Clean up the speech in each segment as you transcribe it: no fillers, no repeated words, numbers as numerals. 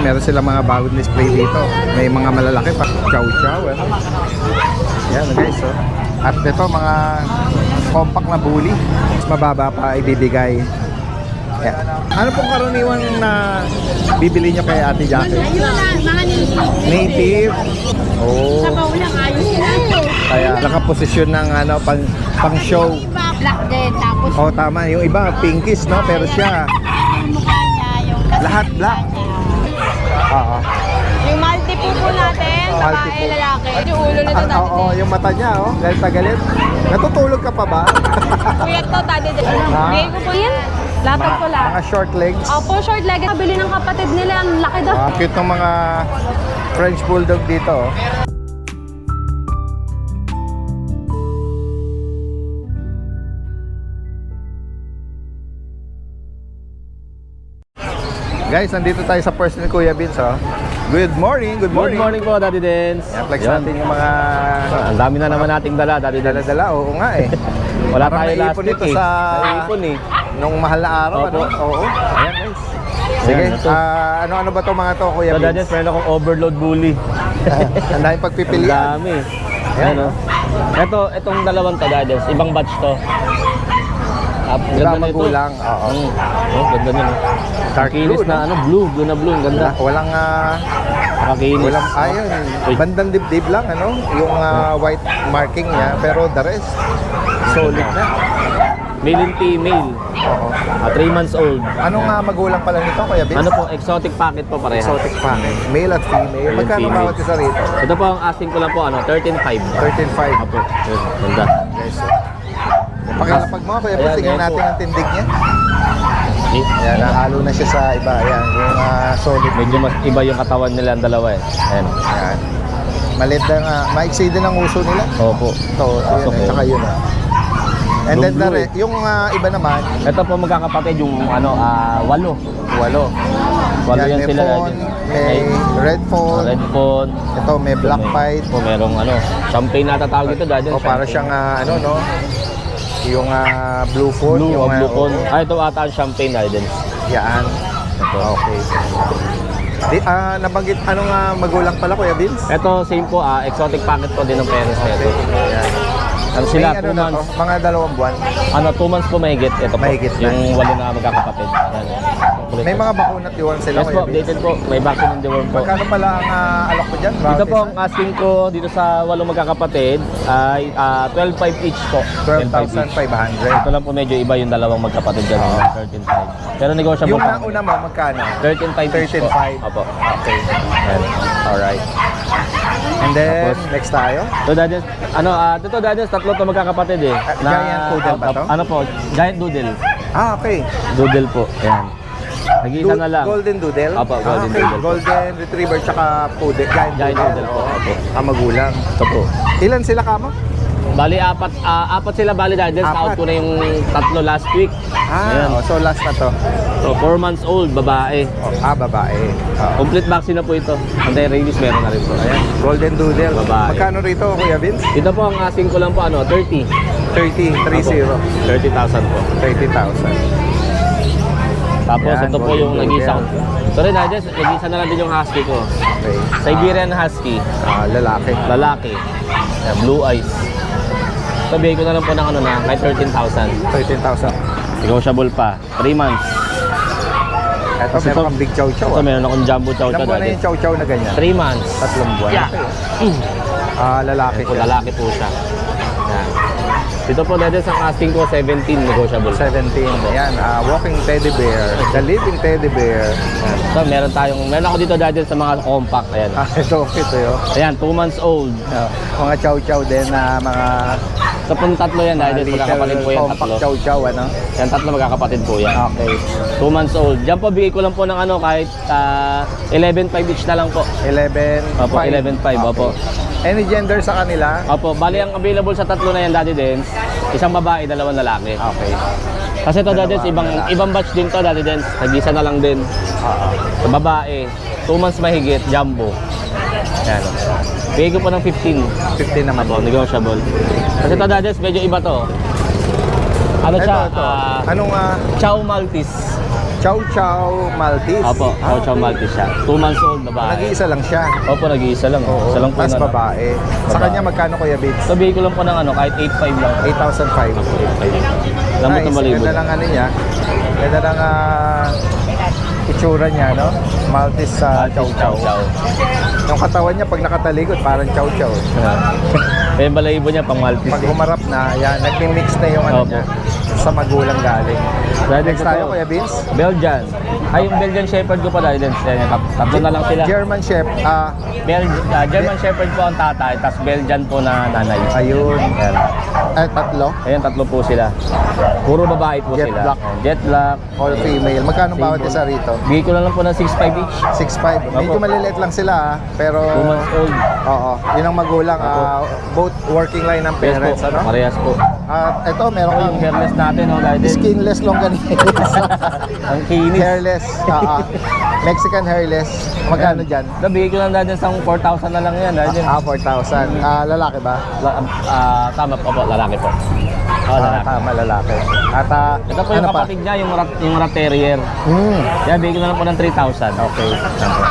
meron silang mga bagong display dito. May mga malalaki pa. Chow chow. Yan guys, oh. At ito mga compact na bully. Mas mababa pa ibibigay. Yan. Ano pong karaniwan na bibili nyo kay Ate Jackie? Ayun na, mga Native. Oh. Sabaw lang, ayos na. Kaya nakaposisyon ng ano, pang show. Black din, tapos Oh, tama. Yung iba, pinkish, no? Pero siya, yung mukha niya, yung lahat black. Oo. yung multi po natin, babae, Multi-po. lalaki. Yung ulo na to, Oo, yung mata niya, oh. Galit na galit. Natutulog ka pa ba? Kuya to, daddy din. Ah. Bigay ko po yan. Latag ko lang. Mga short legs. Opo, short leg. Nabili ng kapatid nila. Ang laki daw. Cute ng mga French Bulldog dito, oh. Guys, nandito tayo sa first ni Kuya Vince, oh. Good morning, good morning. Good morning po, Daddy Dens. Yan, flex natin yung mga Ang dami na naman nating dala, Daddy Dens. dala-dala, oo nga eh. Wala Parang tayo last naipon week ito eh. sa Naipon eh. nung mahal na araw, Opo. ano? Oo. Ayan guys. Sige, Ayan, ito. ano ba to mga to, Kuya So, Daddy Vince? Dens, meron akong overload bully. Ang daming Ang pagpipilian. dami. Ayan, oh. Itong dalawang to, Daddy Dens. Ibang batch to. Iba Ganda nito. magulang. Oo. Oh, ganda nyo, no? Dark Kinis blue, na, no? blue na blue. Ang ganda. Walang, Nakakinis. walang, ayun, Uy. bandang dibdib lang, ano? Yung white marking niya, pero the rest, solid na. Male and female. Oo. 3 months old. Anong magulang pala nito, Kuya Vince? Ano po, exotic packet po pareha. Exotic packet. Male at female. Male and Magkano female. bawat isa rito? Ito po ang asking ko lang po, 13.5. 13.5. Apo, yun, ganda. Guys, pakilapag mo, Kuya Vince, Ayan, tingnan ayan natin po. ang tindig niya. Eh, Ayan, nahalo na siya sa iba. Ayan, yung solid. Medyo mas iba yung katawan nila ang dalawa eh. Ayan. Ayan. Malit na nga. Maiksi din ang uso nila. Opo. Ito, Pasok yun, eh. tsaka yun. And then, Blue, yung iba naman, Ito po magkakapatid yung walo. walo. Walo yan may sila. fawn, may red fawn. Red phone. Ito, may black pied. Po merong champagne na tatawag ito dahil. O para siyang, no? Yung blue fawn. blue yung, o blue phone. Ito ata ang champagne dahil. Yan. Ito. Okay. Nabanggit, magulang pala, Kuya Vince? Ito same po, exotic packet po din ng parents na ito. Yan. Ano sila, May 2 na to? months. Mga 2 buwan. 2 months po mahigit. Ito po, Mahigit na. yung walo na magkakapatid. Yan. May mga bakuna tiwan sila, Yes po, Kuya Vince. updated po. May vaccine and deworm po. Magkano pala ang alok ko dyan? Dito po ang asking ko dito sa walong magkakapatid ay 12.5 each po. 12.5 each. 12,500. Ito lang po medyo iba yung dalawang magkapatid dyan, 13.5. Pero negotiable Yung po. nauna mo, magkano? 13.5 each po. 13.5. Opo. Okay. Yan. Alright. And then, Tapos, next tayo. So Daddy, dito Daddy, tatlo to magkakapatid eh. Giant Poodle ba to? Ano po, Giant Doodle. Okay. Doodle po. Yan. Nag-iisa na lang. Golden Doodle? Apo, Golden okay. Doodle po. Golden Retriever tsaka Poodle. Giant Doodle po. Opo. Magulang. Ito po. Ilan sila kamo? Bali, apat sila bali Daddy. Out Apat. ko na yung tatlo last week. Ayan. So last na to. So 4 months old, babae. Babae. Complete vaccine na po ito. Anti-rabies meron na rin po. Ayan. Golden Doodle. Babae. Magkano rito, Kuya Vince? Ito po ang asking ko lang po 30. 30. 30,000 po. 30,000. Tapos Yan, ito po Golden yung nag-isa. Doodle. Sorry na, nag-isa na lang din yung husky ko. Okay. Siberian Husky. Lalaki. Lalaki. Ayan, blue eyes. Sabihin ko na lang po ng kahit 13,000. 13,000. Negotiable pa. 3 months. Ito, Kasi meron ito- kang big chow chow. Ito meron akong jumbo chow Ilang chow buwan na dati. yung chow chow na ganyan? 3 months. 3 buwan. Yeah. Lalaki Ito, siya. lalaki po siya. Yan. Dito po dati sa asking ko 17 negotiable. 17. Ayan, walking teddy bear. The living teddy bear. Yan. So, meron ako dito dati sa mga compact. Ayan. Ito, ito yun. Ayan, 2 months old. Mga chow chow din na mga Sa pong tatlo yan dahil magkakapatid po yan compact tatlo. chow chow, ano? Yan, tatlo magkakapatid po yan. Okay. 2 months old. Diyan po, bigay ko lang po ng kahit 11.5 each na lang po. 11. Opo, 11.5, opo. Any gender sa kanila? Opo, bali ang available sa tatlo na yan, Daddy Dens, isang babae, 2 lalaki. Okay. Kasi ito, Daddy Dens, Dalawang lalaki. ibang batch din to, Daddy Dens. Nag-isa na lang din. Sa babae, 2 months mahigit, jumbo. Yan. Bigay ko po ng 15. 15 naman. Opo, negotiable. Kasi ito, Daddy Dens, medyo iba to. Ano siya? Ito. Anong Chow Maltese. Chow Chow Maltese. Opo, Chow Chow Maltese siya. 2 months old, babae. Nag-iisa lang siya. Opo, nag-iisa lang. Oo. Isa lang po Tapos na, ano. babae. Sa Babae. kanya magkano Kuya Vince? Sabihin ko lang po ng ano, kahit 8.5 lang. 8,500. 8.5. Lambot na malibot. Ganda lang ano niya. Ganda lang itsura niya, no? Maltese sa Chow Chow. Yung katawan niya pag nakatalikod parang Chow Chow. Kaya yung balahibo niya pang Maltese. Pag humarap na, yan, nagmi-mix na yung ano Opo. niya sa magulang galing. Dahil Next ito tayo, po, Kuya Vince. Belgian. Ay, yung Belgian Shepherd ko pala. Yan, tatlo na lang sila. German Shepherd. German Shepherd po ang tatay, tapos Belgian po na nanay. Ayun. Ayan. Tatlo. Ayan, tatlo po sila. Puro babae po Jet sila. black. Ayan, jet black. All female. Magkano bawat isa rito? Bigay ko lang po ng 6.5 each. 6'5". Medyo Opo. maliliit lang sila pero 2 months old. oo, yun ang magulang. Both working line ng Yes parents, po, ano? parehas po. At ito, meron Ito yung kang hairless natin, no, dahil din. skinless longganisa. Ang kinis. Hairless. Mexican hairless. Magkano dyan? Bigay ko lang dahil din sa 4,000 na lang yan. Dahil din. 4,000. Lalaki ba? Tama po, lalaki po. Oh, lalaki. Tama, lalaki. At Ito po yung ano pa? kapatid niya, yung rat terrier. Yan, bigay ko na lang po ng 3,000. Okay.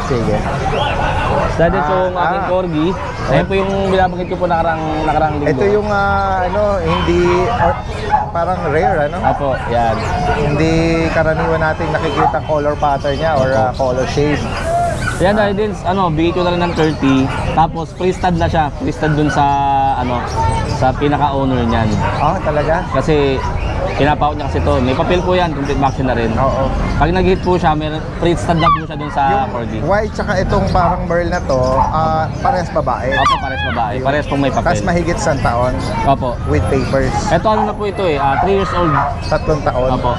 Sige. Dahil din yung aking corgi. Ayan po yung binabanggit ko po nakarang linggo. Ito yung hindi parang rare, ano? Apo, yan. Hindi karaniwan nating nakikita color pattern niya or color shade. Yan dahil din, bigay ko na lang ng 30. Tapos free-stud na siya. Free-stud dun sa, sa pinaka-owner niyan. Talaga? Kasi pinapaut niya kasi to. May papel po yan, complete vaccine na rin. Oo. Pag nag-hit po siya, may free-stud na po siya dun sa corgi. White tsaka itong parang merl na to, parehas babae. Opo, pares babae. Pares pong may Tapos papel. mahigit 1 taon Opo. with papers. Ito ano na po ito 3 years old. 3 taon. Opo.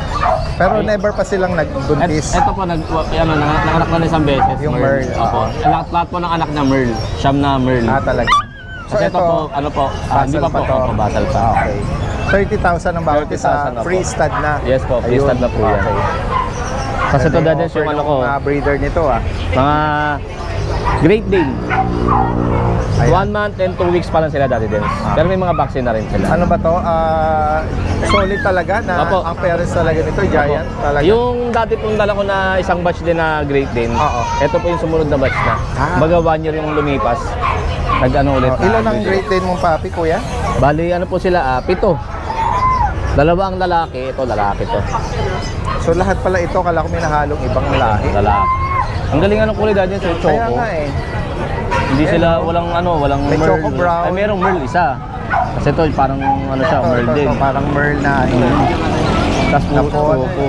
Pero never pa silang nagbuntis. Ito po, nanganak na isang beses. Yung Merl. Opo. Lahat po ng anak na Merl. Siyam na Merl. Talaga. So Kasi ito po, hindi pa po. Opo, basal pa. Okay. 30,000 ang bawat isa. 30,000 na po. Free stud na. Yes po, free Ayun. stud na po yan. Okay. Kasi ito Ganda dahil offer yung ng ko, mga breeder nito mga Great Dane. Ayan. 1 month and 2 weeks pa lang sila dati din. Pero may mga vaccine na rin sila. Ano ba to? Solid talaga na Opo. ang parents talaga nito, giant talaga. Yung dati pong dala ko na isang batch din na Great Dane. Oo. Ito po yung sumunod na batch na. Baga 1 year yung lumipas. Nag-ano ulit. Ilan ang Great Dane mong papi, kuya? Bali, ano po sila, 7. Dalawa ang lalaki, ito lalaki to. So lahat pala ito, kala ko may nahalong ibang lahi. Lalaki. Ang galing ng kulay dahil sa choco. Kaya nga Hindi sila walang May merl. choco brown. Ay, merong merl isa. Kasi ito parang siya, merl din. Parang merl na Tapos na po, po.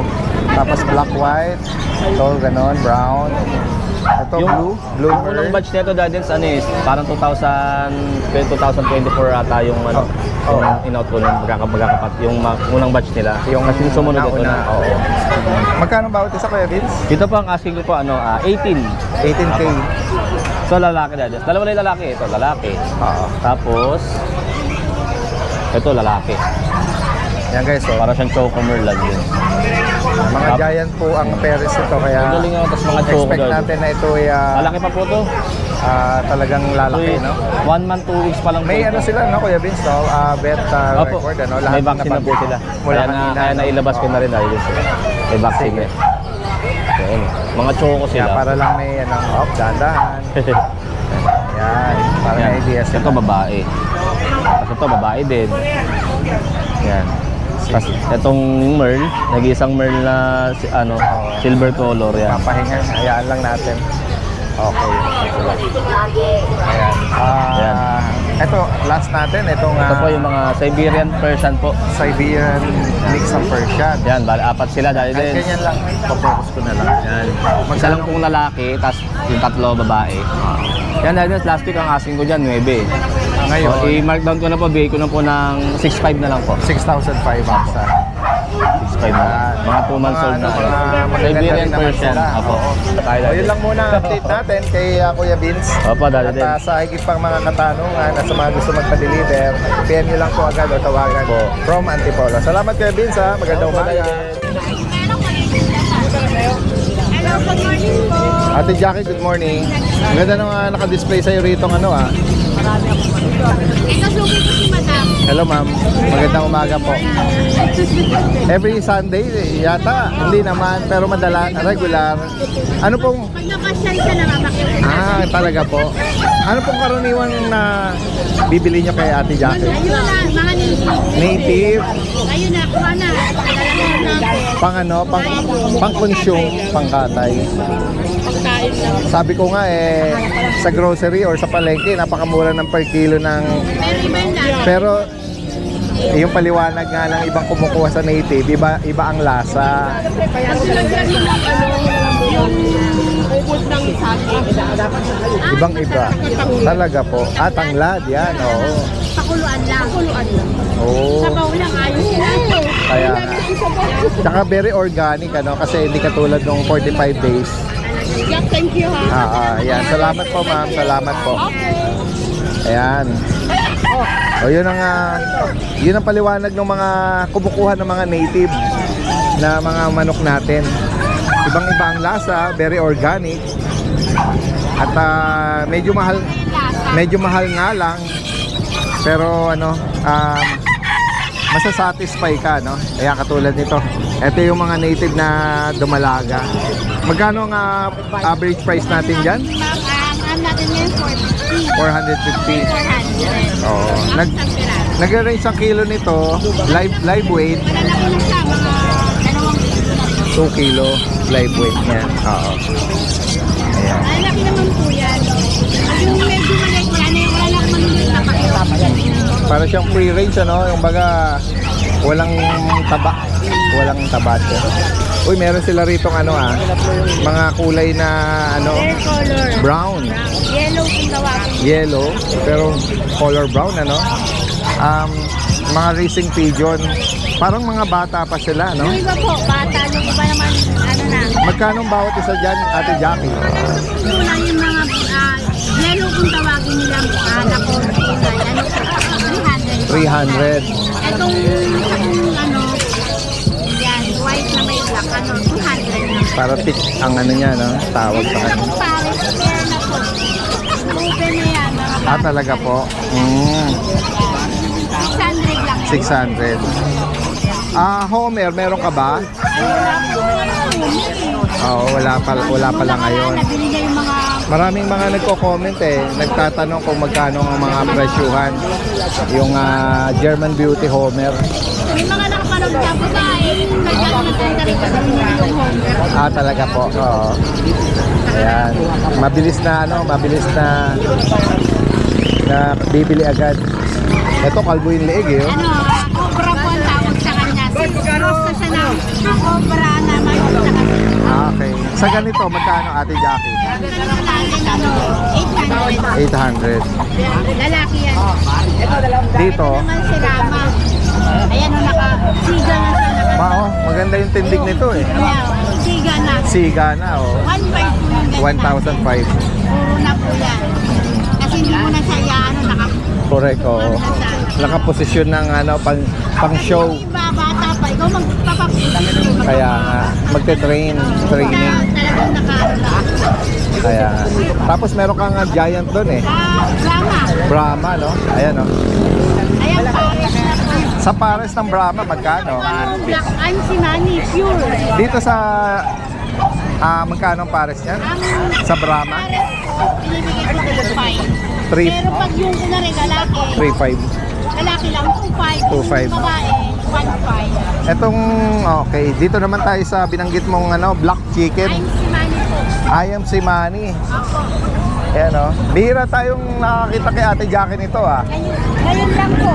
Tapos black white. Ito ganon, brown. Ito blue Yung unang merl. batch nito dahil parang 2024 ata yung yung in-out ko nun, magkakapat, yung unang batch nila. Yung kasi yung sumunod ito nauna. na. Oo. Magkano bawat isa, Kuya Vince? Dito po ang asking ko po 18. 18K. So lalaki dahil. Dalawa na yung lalaki, ito lalaki. Tapos ito lalaki. Yan guys, Para siyang choco merl lang yun. mga giant po ang parents nito kaya Ang galing nga, tapos mga choco expect dahil. natin na ito ay Malaki pa po to. talagang lalaki, no? 1 month, 2 weeks pa lang May po ano ito. sila, no, Kuya Vince, no? Vet Opo. record, ano? May vaccine na po sila. Mula Kaya nailabas ko na rin dahil sila. May vaccine na. Ayan. Mga choco Kaya sila. para lang may, dahan-dahan. Yan, para may idea Ito sila. babae. Tapos ito babae din. Yan. Tapos itong merl, nag-iisang merl na silver color yan. Papahinga, hayaan lang natin. Okay. Ayan. Ayan. Ito, last natin, itong Ito po yung mga Siberian Persian po. Siberian mix ng Persian. Yan, bali 4 sila dahil Kahit din. ganyan lang, focus ko na lang. Yan. Isa lang pong lalaki, tapos yung 3 babae. Yan dahil din, last week ang asking ko dyan, 9. Ngayon, So, i-markdown ko na po, bigay ko na po ng 6.5 na lang po. 6,500 basta. 6.5 na lang. Mga 2 months old na. Siberian Persian. Apo. O, yun lang muna ang update natin kay Kuya Vince. Opo, dahil din. At sa higit pang mga katanungan at sa mga gusto magpa-deliver, PM nyo lang po agad o tawagan Opo. from Antipolo. Salamat Kuya Vince, ha. Magandang umaga. Hello, good morning po. Ate Jackie, good morning. Ang ganda nung naka-display sa'yo rito ng Ito suki ko si Madam. Hello ma'am, magandang umaga po. Every Sunday yata, hindi naman, pero regular. Ano pong, Pag napasyal ka na mamakit. talaga po. Ano pong karaniwan na bibili nyo kay Ate Jackie? Ayun na, mga Native, Ayun na, kuha na. Dalawa natin. pang consume, pang katay. Pagkain lang. Sabi ko nga sa grocery or sa palengke, napakamura ng per kilo ng... Pero iba yung lasa. Pero yung paliwanag nga ng ibang kumukuha sa native, iba ang lasa. Ang sunod yan yung ubod ng saging. Ibang iba. Talaga po. Tanglad yan, oo. Pakuluan lang. Pakuluan lang. Oo. Sabaw lang, ayos sila. Kaya nga. Tsaka very organic kasi hindi katulad ng 45 days. Jack, thank you ha. Ayan. Salamat po ma'am. Salamat po. Ayan. Yun ang paliwanag ng mga kumukuha ng mga native na mga manok natin. Ibang-iba ang lasa, very organic. At medyo mahal nga lang. Pero masasatisfy ka, no? Kaya katulad nito. Ito yung mga native na dumalaga. Magkano ang average price natin dyan? Ang natin ngayon 450. 400. Oo. Nag-range ang kilo nito, live weight, Malalaki na siya, mga 2 kilo live weight niya. Oo. Ayan. Ay, laki naman po yan. Yung medyo maliit, wala lang manunod na pakita. Para siyang free range, yung baga walang taba. Walang taba siya. Uy, meron sila rito mga kulay na Hair color. brown. Yellow kung tawagin. Yellow, pero color brown, mga racing pigeon. Parang mga bata pa sila, no? Yung iba po, bata. Yung iba naman, na. Magkano ang bawat isa dyan, Ate Jackie? Kulang yung mga yellow kung tawagin nila. Na po, 300. 300. Itong yan, white na may black, 200 na. Para thick ang niya, no? Tawag sa Meron kanya. akong pares, meron na po. Open na yan, mga Talaga po. 600 lang. 600. Homer, meron ka ba? Oo, wala pa lang ngayon. Nabili niya yung mga Maraming mga nagko-comment nagtatanong kung magkano ang mga presyuhan. Yung German Beauty Homer. may mga nakapanood na po ba kaya nagpunta rin kasi yung home. Talaga po. Oo. Ayan. Mabilis na bibili agad. Ito, kalbo yung leeg Cobra po ang tawag sa kanya. Cross na siya ng cobra na may sa kanya. Okay. Sa ganito, magkano Ate Jackie? Ganito natin, 800. 800. Lalaki yan. Dito, Ito naman si Rama. Ayan o, naka-siga na siya. maganda yung tindig nito Siga na. Siga na, 1.5 po yung ganda. 1,005. Puro na po yan. Kasi hindi mo na siya Correct, oo. Nakaposisyon ng pang show. Yung iba, bata pa. Ikaw magpapaposisyon. Kaya nga, training. Talagang naka-ala. Kaya nga. Tapos meron kang giant doon Rama. Brahma, no? Ayan, no? Ayan, pares na po. Sa pares ng Brahma, magkano? Black Ansimani, pure. Dito sa magkano ang pares niyan? Sa Brahma? Pinibigay ko 5. 3 Pero pag yung kunwari lalaki, 3.5. lalaki lang 2.5. 2.5. Babae, 1.5. Etong okay, dito naman tayo sa binanggit mong black chicken. Ansimani po. Ayam si Manny. Ako. Ayan, no? Bihira tayong nakakita kay Ate Jackie nito, Ngayon lang po.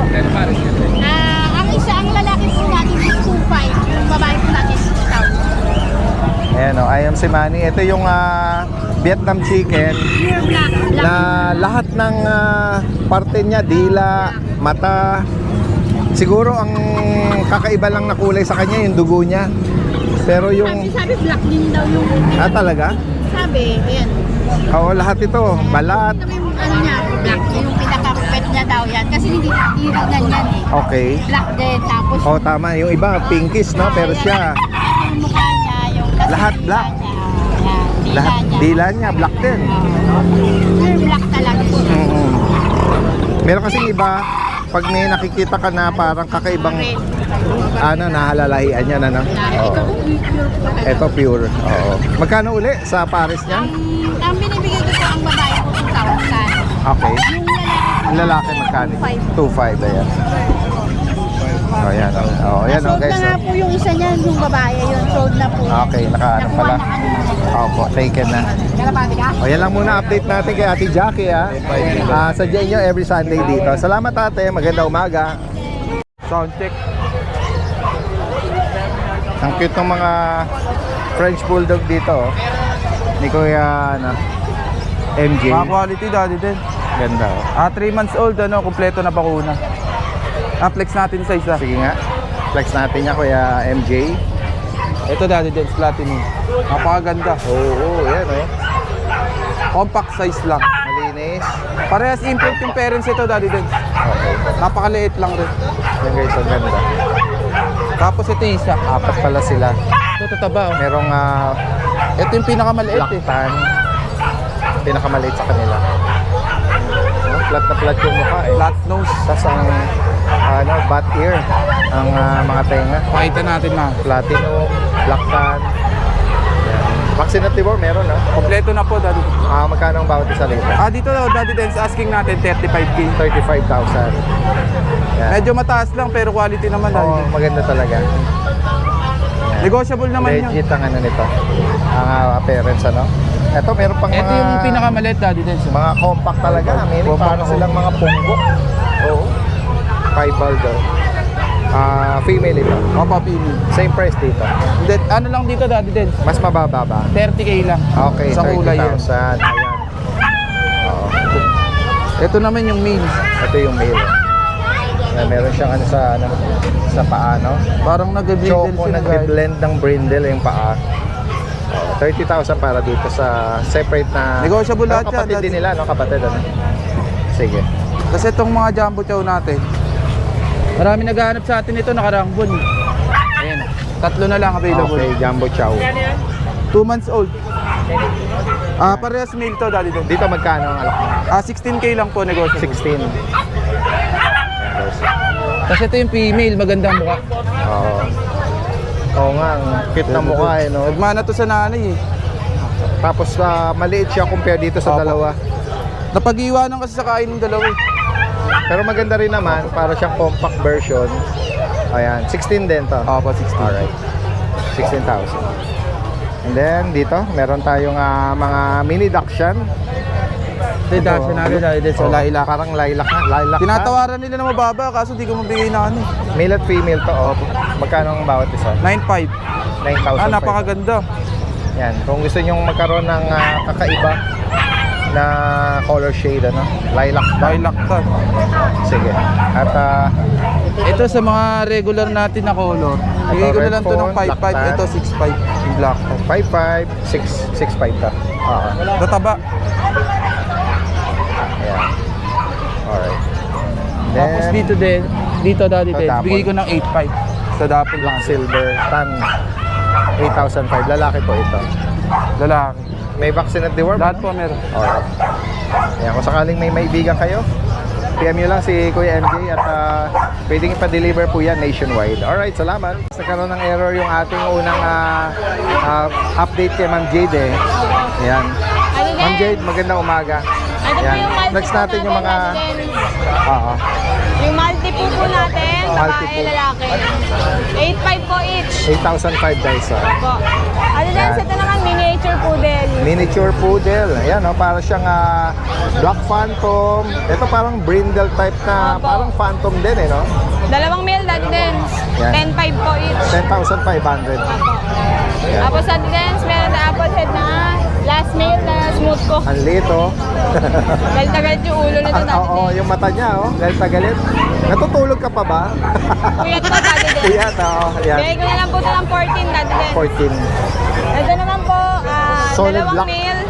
Ang isa, ang lalaki po natin is 2.5. Yung babae po natin is 6,000. Ayan, no? Ayam si Manny. Ito yung Vietnam chicken Pure black. na lahat ng parte niya, dila, mata. Siguro ang kakaiba lang na kulay sa kanya yung dugo niya. Pero yung Sabi black din daw yung talaga? sabi, ayan. Oo, lahat ito, balat. Sabi yung niya, black yung pinaka-pet niya daw yan. Kasi hindi tignan yan Okay. Black din, tapos Tama, yung iba pinkish, no? Pero siya yung mukha niya, yung lahat black. Yan, Lahat dila niya black din. Pure black talaga siya. Meron kasing iba, pag may nakikita ka na parang kakaibang nahalalahian yan, ano? Oo. Ito pure. Oo. Magkano uli sa pares niyan? Ang binibigay ko po ang babae ko 2,000. Okay. Yung lalaki Yung lalaki magkano? 2,500. 2.5, ayan. Oh, ayan. Oh, ayan, oh, Sold guys. na nga po yung isa niyan, yung babae yun. Sold na po. Okay, nakaano Nakuha pala. na kanina. Opo, taken na. Kalapati ka? O, yan lang muna update natin kay Ate Jackie, ha. Sadyan nyo every Sunday dito. Salamat, ate. Maganda umaga. Sound check. Ang cute ng mga French Bulldog dito, oh. Ni Kuya, MJ. Mga quality daddy din. Ganda, oh. 3 months old, kompleto na bakuna. Flex natin sa isa. Sige nga. Flex natin niya, Kuya MJ. Ito daddy din, platinum. Napakaganda. Oo, yan, oh. Compact size lang. Malinis. Parehas improved yung parents ito daddy din. Okay. Napakaliit lang rin. Yan, guys, ang ganda. Tapos ito isa. Apat pala sila. Ito tataba. Merong Ito yung pinakamaliit eh. laktan. Pinakamaliit sa kanila. Oh, flat na flat yung mukha, eh. Flat nose. Tapos ang bat ear ang mga tenga. Pakita natin na. Platinum, laktan. Yan. Vaccinative or meron, no? Kompleto na po daddy. Magkano ang bawat isa rito? Dito daw daddy din, asking natin 35k. 35,000. Yan. Medyo mataas lang pero quality naman daddy. Oo, maganda talaga. Yan. Negotiable naman yun. Legit ang nito. Ang appearance, ano? Ito, meron pang Ito mga yung pinakamaliit daddy din. mga compact talaga. Meaning parang silang mga punggo. Oo. 5 baldo. Female ito. Opa, pili. Same price dito. Then, ano lang dito daddy din? Mas mababa ba? 30k lang. Okay, Sa kulay yan. 30,000. Ayan. Oo. Ito naman yung male. Ito yung male. Meron siyang sa paa, no? Parang nag-blend Choco, nagbe-blend ng brindle yung paa. 30,000 para dito sa separate na... Negotiable lahat yan, kapatid din daddy. nila, no? Kapatid, ano? Sige. Kasi itong mga jumbo chow natin, marami naghahanap sa atin ito, nakarangbon. Ayan, 3 na lang available. Okay, Jumbo Chow. 2 months old. Parehas male to, daddy doon. Dito magkano ang alak? 16k lang po negosyo. 16. Ayan, guys. Kasi ito yung female, magandang mukha. Oo. Oo nga, ang cute na mukha, eh, no? Nagmana to sa nanay eh. Tapos maliit siya compare dito sa Opo. dalawa. Napag-iwanan kasi sa kain ng dalawa eh. Pero maganda rin naman, para siyang compact version. Ayan, 16 din to. Opo, 16. Alright. 16,000. And then dito, meron tayong mga mini Dachshund. Ito yung dasyo natin, daddy din sa Oh, lilac. Parang lilac na. Lilac na. Tinatawaran nila na mababa, kaso di ko mabigay na ano eh. Male at female to. Oh. Magkano ang bawat isa? 9.5. 9,000. Napakaganda. Yan. Kung gusto nyong magkaroon ng kakaiba na color shade, ano? Lilac. Lilac to. Sige. At Ito sa mga regular natin na color. Bigay ko na lang to ng 5.5. Ito 6.5. Yung black to. 5.5, 6.5 to. Tataba. Ayan. Alright. Tapos dito din, dito daddy din. Dapol. Bigay ko ng 8.5. Sa dapol lang. Black silver tan 8,005. Lalaki po ito. Lalaki. May vaccine at deworm? Lahat po meron. Alright. Ayan, kung sakaling may maibigan kayo, PM nyo lang si Kuya MJ at pwedeng ipa-deliver po yan nationwide. Alright, salamat. Nagkaroon ng error yung ating unang update kay Ma'am Jade, eh. Ayan. Ma'am Jade, magandang umaga. Ano po Ayan. yung multi Next natin yung mga... Oo. Yung multi po natin, Multi babae, po. lalaki. 8.5 po each. 8,005 guys. Po. Ano din, Yan. ito naman miniature poodle. Miniature poodle. Ayan, oh, para siyang black phantom. Ito parang brindle type na, Opo. parang phantom din, eh, no? Dalawang male dati din. Yan. 10.5 po each. 10,500. Apo. Yan. Tapos sa dance, meron na apple head na last male na smooth ko. Ang lito. Galit na galit yung ulo na ito dati Oo, din. yung mata niya, oh. Galit na galit. Natutulog ka pa ba? Kuyat po dati din. Yan, oo. Yan. Bigay ko na lang po ito ng 14 dati din. 14. Ito naman po, Solid dalawang black. male.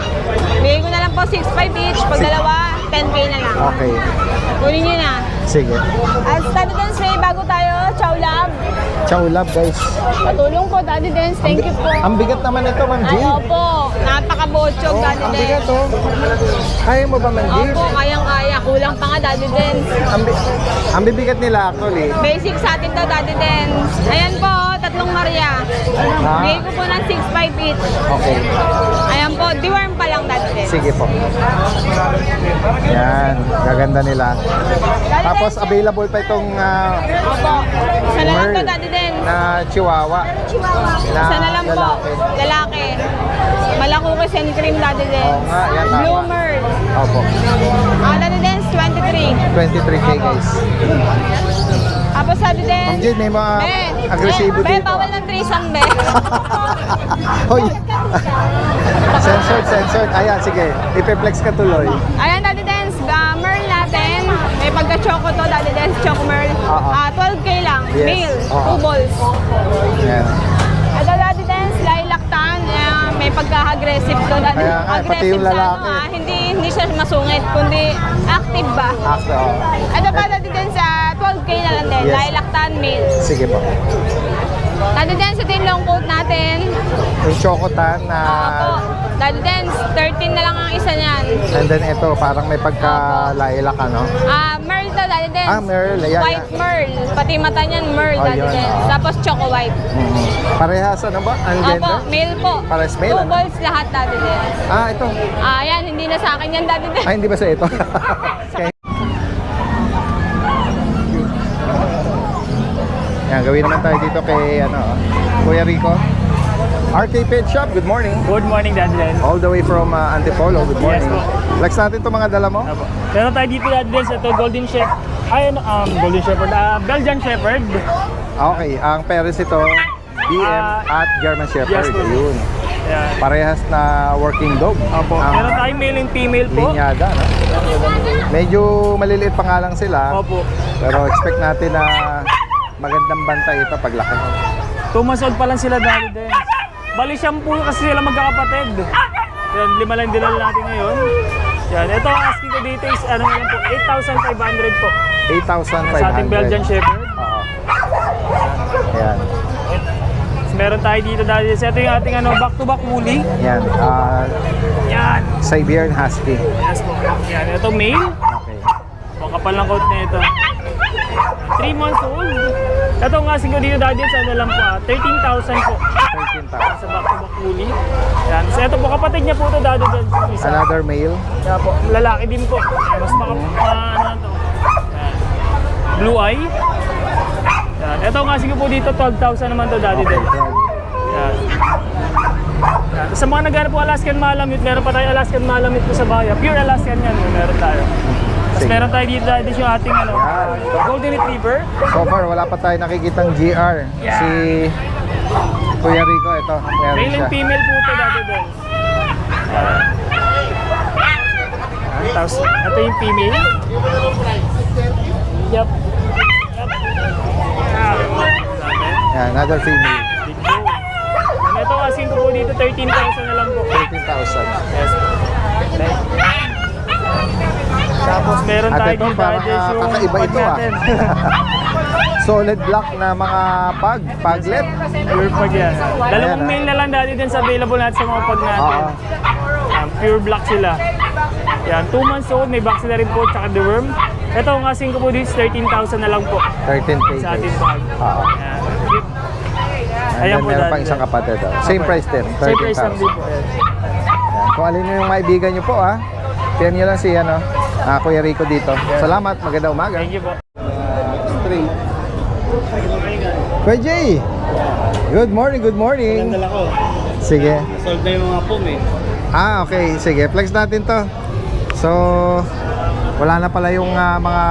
Bigay ko na lang po 6.5 each. Pag dalawa, 10k na lang. Okay. Kunin nyo na. Sige. At Daddy Dance, may bago tayo, Chow Lab. Ciao, love, guys. Patulong po, Daddy Dance. Thank you po. Ang bigat naman ito, Ma'am G. Ay, opo. Napaka-bochog, Oh, Daddy ang Dance. bigat, oh. Kaya mo ba, Ma'am G? Opo, kayang-kaya. kulang pa nga, Daddy Dens. Ang bibigat nila actually. Basic sa atin daw, Daddy Dens. Ayan po, 3 Maria. Ah. Bigay ko po ng 6.5 each. Okay. Ayan po, deworm pa lang, Daddy Dens. Sige po. Yan, gaganda nila. Tapos available pa itong Opo. Isa na lang Merl to, Daddy Dens. na Chihuahua. Na Isa na lang po. lalaki. Lalaki. Malakukis and cream, Daddy Oo Dens. nga, yan tama. Bloomer. Opo. Daddy Dens, 23. 23K guys. Tapos Daddy Dens. Ma'am Jade, may mga agresibo Be, dito. bawal ng threesome, be. Hoy! Censored. Ayan, sige. Ipeplex ka tuloy. Ayan, Daddy Dens, Merl natin. May pagka-choco to, Daddy Dens, Choco Merl. 12K lang. Yes. Male. Oo. 2 balls. Yan. Ito, Daddy Dens, lilac tan. May pagka-aggressive to, Daddy. Kaya nga, pati Aggressive yung sa lalaki. hindi siya masungit, kundi active ba? After, Ito pa, Daddy Dens, 12K na lang din. Yes. Lilac tan, male. sige po. Daddy Dens, ito yung long coat natin. Yung chocotan na... Opo. Daddy Dens, 13 na lang ang isa niyan. And then ito, parang may pagka-lailak, ano? Merl to, Daddy Dens. Merl. Ayan, White Merl. Pati mata niyan, Merl, Oh, Daddy yun, Dens. oo. Tapos Choco White. Parehas, ano ba? Ang Opo, gender? male po. Pares male, 2 ano? balls lahat, Daddy Dens. Ito. Yan, hindi na sa akin yan, Daddy Dens. Ay, hindi ba sa ito? Okay. Yan, gawin naman tayo dito kay, Kuya Rico. RK Pet Shop, good morning. Good morning, Daddy Den. All the way from Antipolo, good morning. Yes po. Flex natin itong mga dala mo. Apo. Meron tayo dito, Daddy Den, ito Golden Shepherd. Golden Shepherd. Belgian Shepherd. Okay, ang Paris ito, BM at German Shepherd. Yes po. Yun. Yan. Parehas na working dog. Opo. Ang Meron tayo male and female po. linyada, no? Medyo maliliit pa nga lang sila. Opo. Pero expect natin na magandang bantay ito paglaki. 2 months old pa lang sila, Daddy Den. Bali, shampoo kasi sila magkakapatid. Yan, 5 lang dinala natin ngayon. Yan, ito ang asking ko dito is, ano yan po, 8,500 po. 8,500. Sa ating Belgian Shepherd. Oo. Ayan. Tapos meron tayo dito, Daddy Den. Ito yung ating back-to-back woolly. Yan. Yan. Siberian Husky. Yes po. Yan, ito male. Okay. Ang kapal ng coat na ito. 3 months old. Ito nga siguro dito, Daddy, sa ano lang po, 13,000 po. 13,000. Sa back-to-back woolly. Yan. So ito po, kapatid niya po ito, Daddy, dyan. Isa. Another male. Kaya po, lalaki din po. Mas ano to. Yan. Blue eye. Yan. Ito nga siguro po dito, 12,000 naman to, Daddy, Okay. dyan. Yan. Yan. Sa mga naghanap po Alaskan Malamute, meron pa tayo Alaskan Malamute po sa bayan. Pure Alaskan yan, meron tayo. Tapos Sige. meron tayo dito, Daddy, yung ating Golden Retriever. So far, wala pa tayo nakikitang GR. Yeah. Si Kuya Rico, ito. Meron Male siya. and female po ito, Daddy, dyan. Tapos, ito yung female. Yup. Yan, another female. Big Joe. And ito, asking ko po dito, 13,000 na lang po. 13,000. Yes. Tapos meron At tayo ito, dito, parang Daddy, yung kakaiba pag ito, natin. Solid black na mga paglet. Pure pag yan. Dalawang Ayan, male na lang, Daddy, din sa available natin sa mga pag natin. Oo. Pure black sila. Yan, 2 months old, may vaccine na rin po, tsaka deworm. Ito, ang asking ko po dito, 13,000 na lang po 13K. sa ating guys. bag. Oo. Yan. And Ayan then po, meron Daddy. pang isang kapatid. Same price din, Same price lang din 13,000. po. Yan. Yan. Kung alin yung maibigan nyo po, PM nyo lang si Kuya Rico dito. Salamat, magandang umaga. Thank you po. Kuya Jay, good morning, good morning. Dala ko. Sige. Sold na yung mga pum eh. Okay, sige. Flex natin to. So, wala na pala yung mga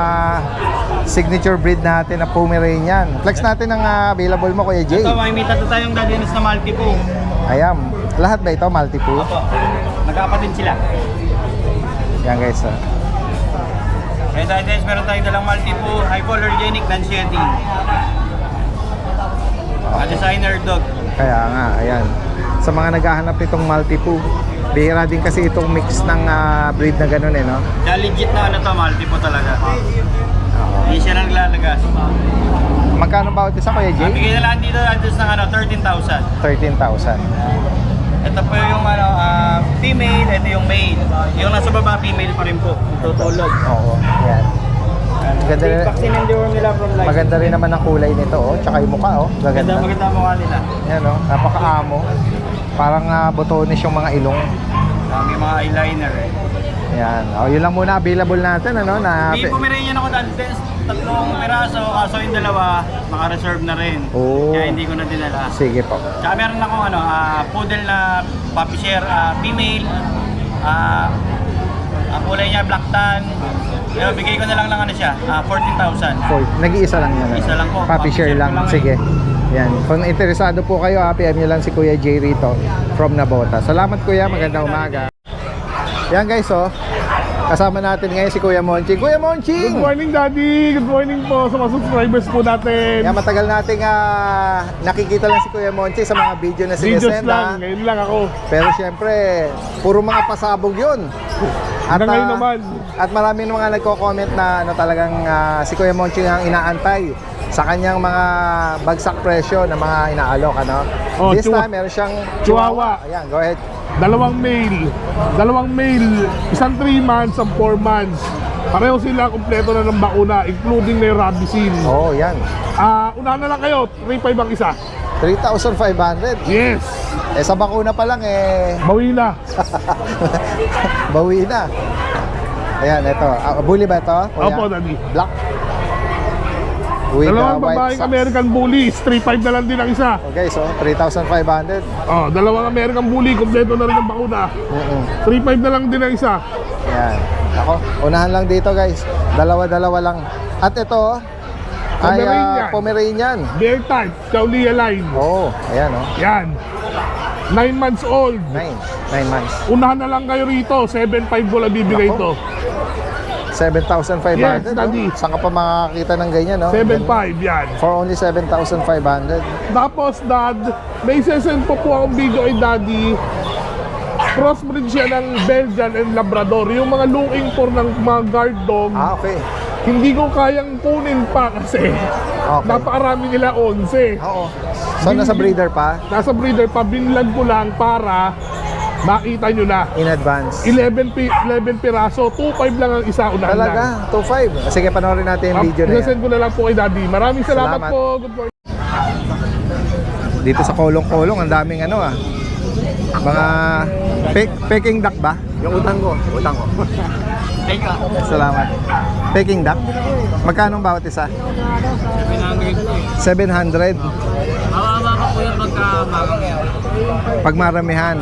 signature breed natin na Pomeranian. Flex natin ang available mo, Kuya Jay. Ito, may mita to tayong Dadianos na multi po. Ayan. Lahat ba ito? Multiple? Opo. Magkakapatid sila. Yan guys. Kaya Dadianos, meron tayong dalang multi po. Hypoallergenic, non-shedding. Designer dog. Kaya nga, ayan. Sa mga naghahanap nitong Maltipoo, bihira din kasi itong mix ng breed na ganun no? Kaya legit na multi po talaga. Hindi siya naglalagas. Magkano bawat isa, Kuya Jay? Bigay na lang dito Dadianos ng 13,000. 13,000. Ito po yung female, ito yung male. Yung nasa baba, female pa rin po. Tutulog. Oo, yan. Maganda rin, Vaccine and deworm nila from life. maganda rin naman ang kulay nito, oh. Tsaka yung mukha, oh. Maganda, Gaganda. maganda ang mukha nila. Yan, oh. Napaka-amo. Parang botones yung mga ilong. May mga eyeliner eh. Yan. Oh, yun lang muna available natin, ano, na... May Pomeranian ako dati, tatlong piraso, kaso yung dalawa, naka-reserve na rin. Oo. Kaya hindi ko na dinala. Sige po. Tsaka meron akong poodle na puppy share, female. Ang kulay niya black tan. Pero bigay ko na lang ng ano siya, 14,000. Nag-iisa lang yan. Isa lang po. Papi share lang. eh. Sige. Yan. Kung interesado po kayo, PM nyo lang si Kuya J rito from Nabota. Salamat Kuya, magandang umaga. Yan guys, oh. Kasama natin ngayon si Kuya Monching. Kuya Monching! Good morning, Daddy! Good morning po sa mga subscribers po natin. Yan, matagal nating nakikita lang si Kuya Monching sa mga video na Videos sinesend. lang, ngayon lang ako. Pero syempre, puro mga pasabog yun. Hanggang ngayon naman. At marami mga nagko-comment na talagang si Kuya Monching ang inaantay sa kanyang mga bagsak presyo na mga inaalok, ano? Oh, This time, meron siyang Chihuahua. Ayan, go ahead. Dalawang male, isang 3 months, ang 4 months. Pareho sila kumpleto na ng bakuna, including na yung rabicine. Oh, yan. Unahan na lang kayo, 3.5 ang isa. 3,500. Yes! Eh, sa bakuna pa lang, Bawi na. bawi na. Ayan, ito. Bully ba ito? Kuya? Opo, Daddy. Black. With Dalawang white babaeng socks. American Bullies, 3.5 na lang din ang isa. Okay, so 3,500. Dalawang American Bully, kumpleto na rin ang bakuna. 3.5 na lang din ang isa. Yan. Ako, unahan lang dito guys. Dalawa-dalawa lang. At ito ay Pomeranian. Pomeranian. Bear type, Chaulia line. Oh, ayan oh. Yan. 9 months old. 9 months. Unahan na lang kayo rito, 7.5 ko lang bibigay ito. 7,500. Yes, Daddy. Saan ka pa makakita ng ganyan, no? 7.5 yan. For only 7,500. Tapos, Dad, may sesend po akong video kay Daddy. Crossbreed siya ng Belgian and Labrador. Yung mga looking for ng mga guard dog, Okay. hindi ko kayang kunin pa kasi napakarami nila 11. Oo. So, nasa breeder pa? Nasa breeder pa, binlag ko lang para makita nyo na. In advance. 11 piraso, 2.5 lang ang isa unahan Talaga? lang. 2,500. Sige, panoorin natin yung video na yan. Isasend ko na lang po kay Daddy. Maraming salamat Salamat. po. Good morning. Dito sa kolong-kolong, ang daming mga Peking duck ba? Yung utang ko. Salamat. Peking duck? Magkano ang bawat isa? 700. Mababa pa po yan pagka maramihan. Pag maramihan,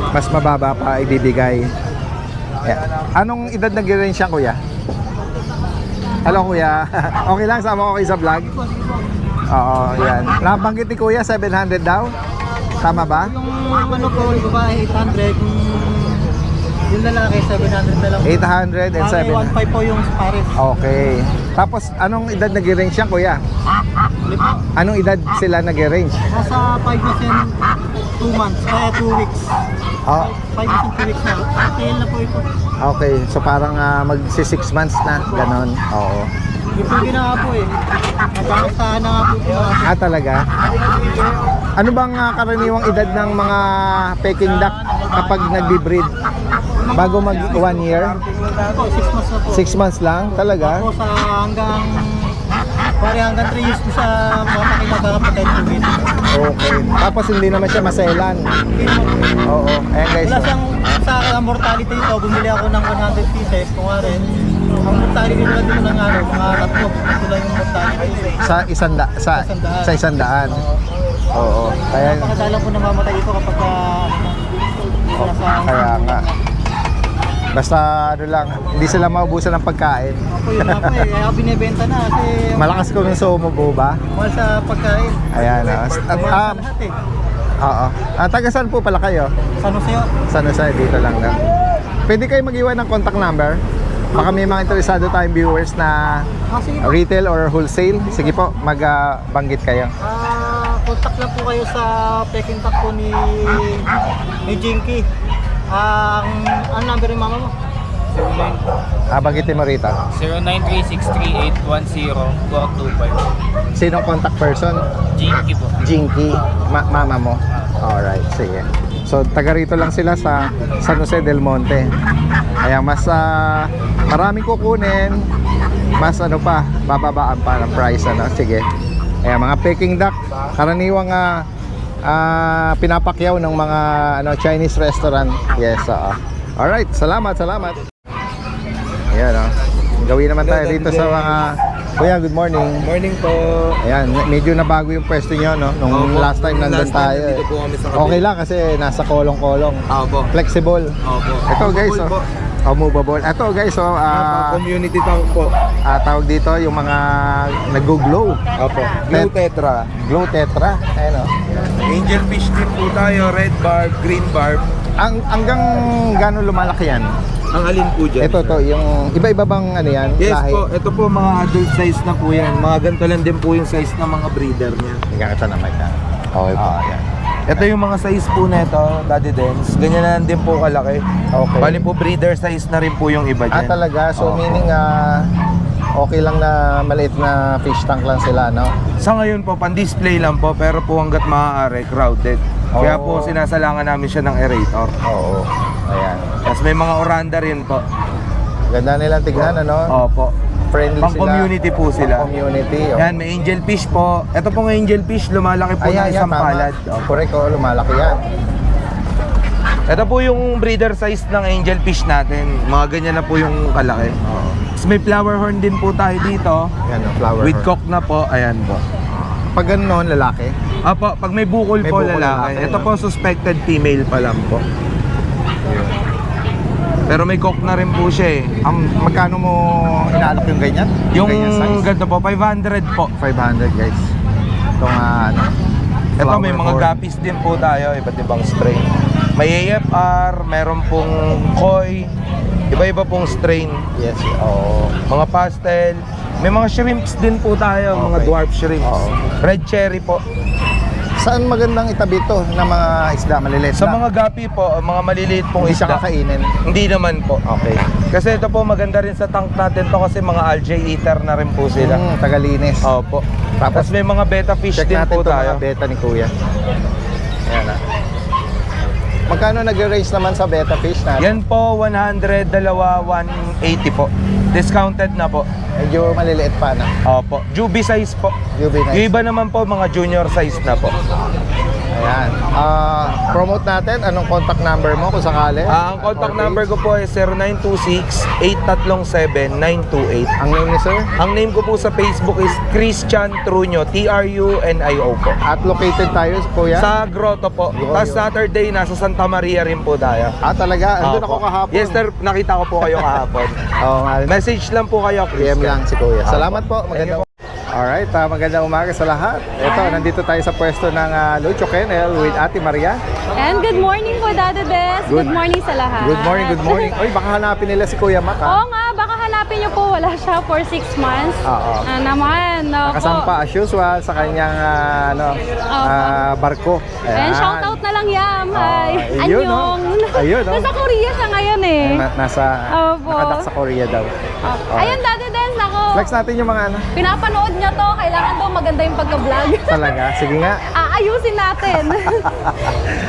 mas mababa pa ibibigay. Yeah. Anong edad nag-range siya, kuya? Hello, kuya. Okay lang, sama ko kayo sa vlog? Oo, yan. Nabanggit ni kuya, 700 daw? Tama ba? Yung ano po, yung babae 800, yung lalaki 700 na lang. 800 and 700. 1.5 po yung pares. Okay. Tapos, anong edad nag-range siya, kuya? Anong edad sila nag-range? Nasa 5 months yan, 2 months, 2 weeks. Oh, 5 months and 2 weeks na. Tail na po ito. okay. So, parang magsi 6 months na. Ganon. Oo. Yung po ginawa po eh. Nagkakastahan na nga po po. Talaga? Ano bang karaniwang edad ng mga Peking duck kapag nagbi-breed? Bago mag 1 year? Po, 6 months na po. 6 months lang? Talaga? Tapos hanggang 3 years po sa mga pakilagakapatid po dito. Okay. Tapos hindi naman siya maselan. Oo. Ayan guys. Wala siyang, sa akin ang mortality nito, bumili ako ng 100 pieces, kung rin. Ang mortality nila dito ng mga tatlo. Ito lang yung mortality. Sa isandaan. Oo. Kaya, Napakadalang po namamatay ito kapag kaya nga. Basta lang, hindi sila maubusan ng pagkain. Ako yun nga po eh, kaya binibenta na kasi Malakas ko ng sumubo ba? mahal sa pagkain. Ayan. Mahal sa lahat eh. Oo. Taga saan po pala kayo? Sa Nuseo, San Jose, dito lang na. Pwede kayo mag-iwan ng contact number? Baka may mga interesado tayong viewers na sige po. retail or wholesale. Sige po, mag-banggit kayo. Contact lang po kayo sa Peking Duck po ni Jinky. Ang number ng mama mo? Banggitin mo rito. 09363810-425. Sinong contact person? Jinky po. Jinky, mama mo. Alright, sige. So taga rito lang sila sa San Jose del Monte. Kaya mas maraming kukunin, mas ano pa, bababaan pa ng price ano. Sige. Kaya mga Peking duck, karaniwang pinapakyaw ng mga Chinese restaurant. Yes, alright, salamat. Ayan, gawin naman tayo dito sa mga... Kuya, good morning. Morning po. Ayan, medyo nabago yung pwesto nyo, no? Nung last time nandun tayo. Dito po kami sa Okay lang kasi nasa kolong-kolong. Opo. Flexible. Opo. Ito guys, Movable po. movable. Ito guys, Community tank po. tawag dito yung mga nag-glow. Opo. Blue Tetra. Glow Tetra. Ayan, Angel fish din po tayo. Red barb, green barb. Hanggang gano'n lumalaki yan? Ang alin po dyan? Ito to, yung iba-iba bang ano yan? Yes lahi? po, ito po mga adult size na po yan. Mga ganito lang din po yung size ng mga breeder niya. Tingnan ito naman yan. Okay po. Yan. Ito yung mga size po nito, Daddy Dens. Ganyan na lang din po kalaki. Okay. Bali po breeder size na rin po yung iba dyan. Talaga? So Opo. meaning okay lang na maliit na fish tank lang sila, no? Sa ngayon po, pan-display lang po, pero po hanggat maaari, crowded. Kaya po sinasalangan namin siya ng aerator. Oo. Ayan. Tapos may mga oranda rin po. Ganda nilang tignan, ano? Opo. Friendly Pang sila. community po sila. Pang community. Yan, may angel fish po. Ito pong angel fish, lumalaki po ng isang palad. Correct, lumalaki yan. Ito po yung breeder size ng angel fish natin. Mga ganyan na po yung kalaki. Tapos may flower horn din po tayo dito. Yan, flower With horn. cock na po. Ayan po. Pag gano'n, lalaki. Apo, pag may bukol May po bukol lalaki. lalaki, Ito no? po suspected female pa lang po. Pero may cock na rin po siya eh. Magkano mo inaalok yung ganyan? Yung ganyan size? ganito po, 500 po. 500 guys. Itong Ito may mga horn. guppies din po tayo, iba't ibang strain. May AFR, meron pong koi, iba-iba pong strain. Yes, oo. Mga pastel, may mga shrimps din po tayo, mga Okay. dwarf shrimps. Oo. Red cherry po. Saan magandang itabi to ng mga isda maliliit Sa lang? mga guppy po, mga maliliit pong Hindi siya isda. kakainin. Hindi naman po. Okay. Kasi ito po maganda rin sa tank natin to kasi mga algae eater na rin po sila. Tagalinis. Opo. Tapos may mga beta fish Check din natin po itong tayo. mga beta ni Kuya. Ayan Magkano nag-range naman sa beta fish natin? Yan po, 100, dalawa, 180 po. Discounted na po. Medyo maliliit pa na. Opo. Juby size po. Juby nice. Yung iba naman po, mga junior size na po. Ayan. Promote natin. Anong contact number mo kung sakali? Ang contact number ko po is 0926-837-928. Ang name ni sir? Ang name ko po sa Facebook is Christian Trunio, Trunio po. At located tayo, Kuya? Sa Grotto po. Tapos Saturday, nasa Santa Maria rin po tayo. Talaga? Andun ako Opo. kahapon. Yes sir, nakita ko po kayo kahapon. Oo nga. Message lang po kayo, PM Christian. lang si Kuya. Opo. Salamat po. Magandang Alright, magandang umaga sa lahat. Ito, nandito tayo sa pwesto ng Lucho Kennel with Ate Maria. And good morning po, Dada Des. Good morning sa lahat. Good morning, good morning. Oy, baka hanapin nila si Kuya Mac, ha? Oo nga, baka hanapin niyo po. Wala siya for 6 months. Oo. Naman, opo. Nakasampa as usual sa kanyang barko. And shoutout na lang Yam. Hi. ayun, no? Annyeong. Ayun, no? Nasa Korea siya ngayon eh. Nasa Opo. nakadak sa Korea daw. Ayun, Dada Des, nako. Flex natin yung mga Pinapanood niya to. Kailangan daw maganda yung pagka-vlog. Talaga. Sige nga. Aayusin natin.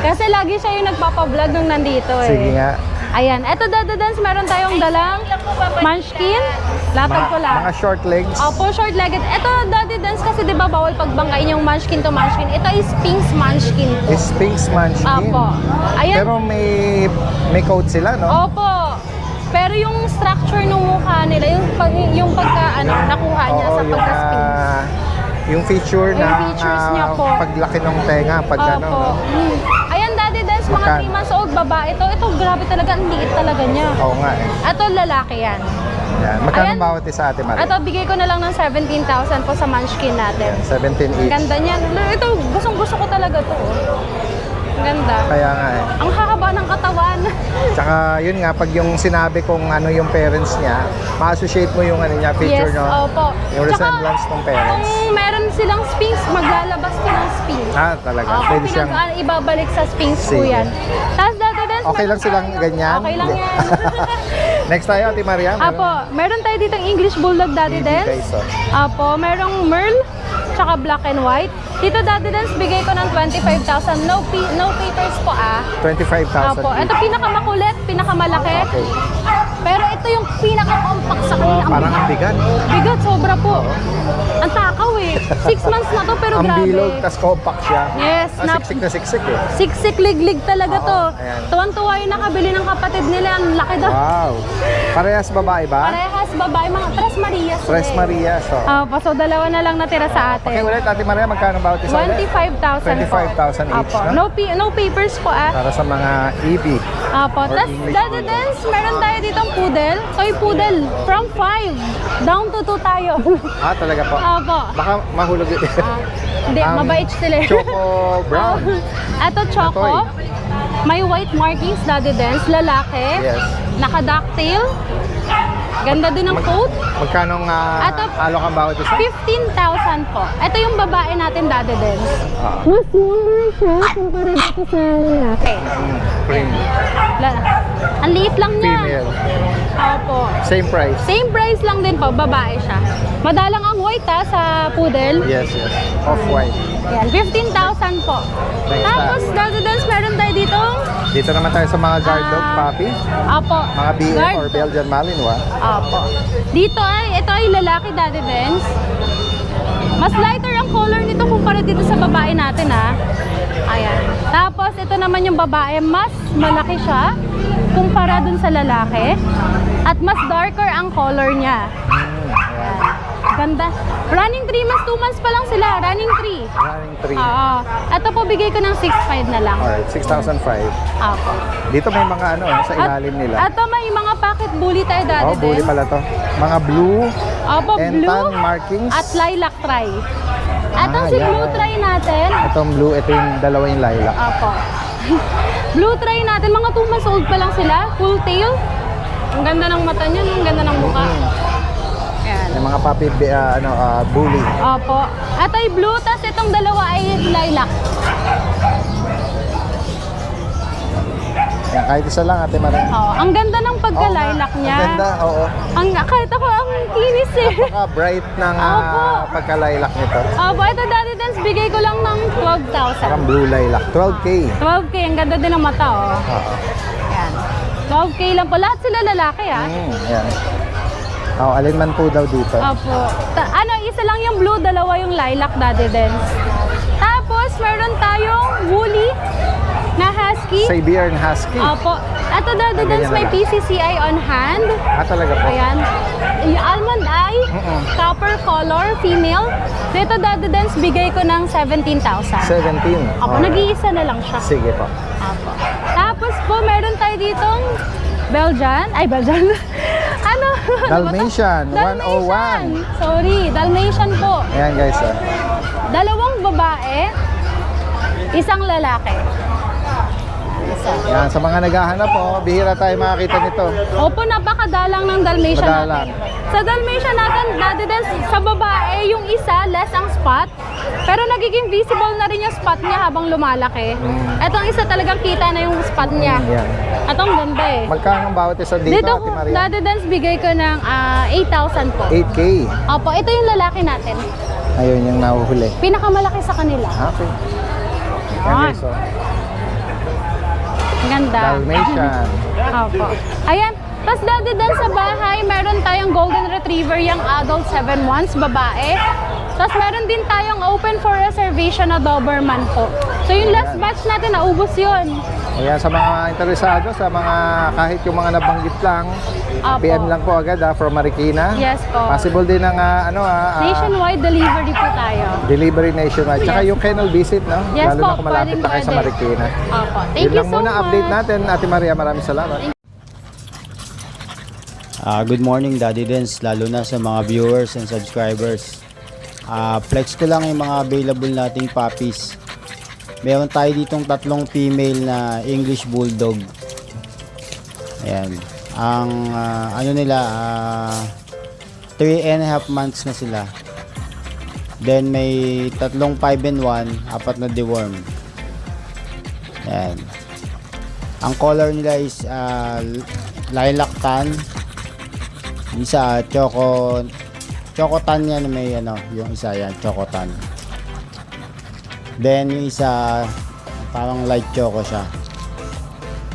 Kasi lagi siya yung nagpapa-vlog nung nandito eh. Sige nga. Ayan. Eto, Dada Dance, meron tayong dalang munchkin. Latag ko lang. Mga short legs. Opo, short-legged. Ito, Daddy Dance, kasi di ba bawal pagbangkain yung munchkin to munchkin. Ito is Sphinx munchkin po. Sphinx munchkin. Opo. Ayan. Pero may coat sila, no? Opo. Pero yung structure ng mukha nila, yung nakuha niya sa pagka-Sphinx. Yung feature Yung na features niya po. paglaki ng tenga, pag ano, Opo. no? Ayan, Daddy Dance, mga Magkano? 3 months old babae. Ito, grabe talaga. Ang liit talaga niya. Oo nga eh. Ito, lalaki yan. Yan. Magkano Ayan. bawat isa, Ate Maria? Ito, bigay ko na lang ng 17,000 po sa munchkin natin. 17 Ang each. ganda niyan. Ito, gustong-gusto ko talaga to. Ang ganda. Kaya nga eh. Ang hahaba ng katawan. Tsaka yun nga, pag yung sinabi kung ano yung parents niya, ma-associate mo yung ano niya, picture, Yes, no? opo. Yung Tsaka, resemblance ng parents. Kung meron silang Sphinx, maglalabas ko ng Sphinx. Talaga. Kung Pwede siyang... ibabalik sa Sphinx po Sige. yan. Tapos Dada Dance, Okay lang meron silang tayo- ganyan? Okay lang yan. Next tayo, Ate Maria. Apo, meron tayo ditong English Bulldog Daddy Baby Dance. guys, oh. Apo, merong Merl. tsaka black and white. Dito Daddy Dance, bigay ko ng 25,000. No papers po 25,000 Opo. Ito pinakamakulit, pinakamalaki. Okay. Pero ito yung pinaka-compact sa kanila. Parang ang bigat. Bigat, sobra po. Ang takaw eh. 6 months na to pero Ang grabe. bilog, tas compact siya. Yes, Siksik na siksik eh. Siksik-liglig talaga to. ayan. Tuwan-tuwa yung nakabili ng kapatid nila. Ang laki daw. Wow. Parehas babae ba? Parehas babae, mga Tres Marias. Tres Maria. So. So dalawa na lang natira sa atin. Okay, ulit, Ate Maria, magkano bawat isa ulit? 25,000 po. 25,000 each, Apo. no? No papers po Para sa mga EB. Apo. Or Tapos, English Daddy Bulldog. Dance, meron tayo ditong poodle. Toy poodle. From 5 down to 2 tayo. Talaga po. Apo. Baka mahulog yun. Hindi, mabait sila. Choco Brown. Ito, Choco. May white markings, Daddy Dance. Lalaki. Yes. Naka-ducktail. Ganda din ang coat. Magkano alok ang bawat isa? 15,000 po. Ito yung babae natin, Daddy Dance. Ah. Mas smaller siya kumpara dito sa lalaki. Cream. Ang liit lang niya. Female. Opo. Same price. Same price lang din po, babae siya. Madalang ang white sa poodle. Yes, yes. Off-white. Yan, 15,000 po. Next Tapos, Daddy Dance, meron tayo ditong Dito naman tayo sa mga guard dog, puppy. Opo. Mga BF Guard or dog. Belgian Malinois. Opo. Ito ay lalaki, Daddy Dance. Mas lighter ang color nito kumpara dito sa babae natin, Ayan. Tapos, ito naman yung babae, mas malaki siya kumpara dun sa lalaki. At mas darker ang color niya. Ayan. Ganda. Running 3 months, 2 months pa lang sila. Running 3. Running 3. Oo. Ito po, bigay ko ng 6,500 na lang. Alright, 6,005. Opo. Dito may mga sa ilalim nila. Ito may mga pocket bully tayo, Daddy Oh, bully Dance. pala to. Mga blue Opo, and blue tan markings. at lilac try. Itong si yan. blue try natin. Itong blue, ito yung dalawa yung lilac. Opo. Blue try natin, mga 2 months old pa lang sila. Full tail. Ang ganda ng mata niya, ang ganda ng mukha. Ayan. Yung mga puppy, bully. Opo. Ito ay blue, tas itong dalawa ay lilac. Yan, kahit isa lang, Ate Maria. Oo. Ang ganda ng pagka-lilac niya. Ang ganda, oo. Kahit ako, ang kinis eh. Napaka-bright ng Opo. pagka-lilac nito. Opo, ito Daddy Dance, bigay ko lang ng 12,000. Parang blue lilac. 12K. 12K, ang ganda din ng mata, Oo. Ayan. 12K lang po. Lahat sila lalaki, Ayan. Alin man po daw dito. Opo. Isa lang yung blue, dalawa yung lilac, Daddy Dance. Tapos, meron tayong woolly na husky. Siberian Husky. Opo. Ito, Daddy Ganyan Dance, may na lang. PCCI on hand. Talaga po. Ayan. Yung almond eye, copper color, female. Dito, Daddy Dance, bigay ko ng 17,000. 17. Opo, nag-iisa na lang siya. Sige po. Opo. Tapos po, meron tayo ditong Belgian. Dalmatian, 101. Sorry, Dalmatian po. Ayan guys. Dalawang babae, isang lalaki. Yan, sa mga naghahanap bihira tayo makakita nito. Opo, napakadalang ng Dalmatian Madalang. natin. Sa Dalmatian natin, Daddy Dance, sa babae, yung isa, less ang spot. Pero nagiging visible na rin yung spot niya habang lumalaki. Etong isa talagang kita na yung spot niya. Yan. Atong ganda eh. Magkano ang bawat isa dito, Dito, Ate Maria? Daddy Dance, bigay ko ng 8,000 po. 8K. Opo, ito yung lalaki natin. Ayun yung nahuhuli. Pinakamalaki sa kanila. Okay. Yan Yan. guys. Ganda. Dalmatian. Opo. Ayan. Tapos Daddy Dance sa bahay, meron tayong Golden Retriever, yung adult 7 months, babae. Tapos meron din tayong open for reservation na Doberman po. So yung last batch natin, naubos yun. Ayan, sa mga interesado, sa mga kahit yung mga nabanggit lang, Opo. PM lang po agad from Marikina. Yes po. Possible din ng Nationwide delivery po tayo. delivery nationwide. Tsaka Yes. yung kennel visit, no? Yes Lalo po, na kung malapit pwedeng na kayo sa pwede. Marikina. Opo. Thank Yun you lang so muna much. update natin. Ate Maria, maraming salamat. Good morning, Daddy Dance, lalo na sa mga viewers and subscribers. Flex ko lang yung mga available nating puppies. Meron tayo ditong 3 female na English Bulldog. Ayan. Ang nila 3.5 months na sila. Then may 3 5-in-1, 4 na deworm. Ayan. Ang color nila is lilac tan. Isa choco Chocotan yan, may ano, yung isa yan, Chocotan. Then yung isa, parang light choco siya.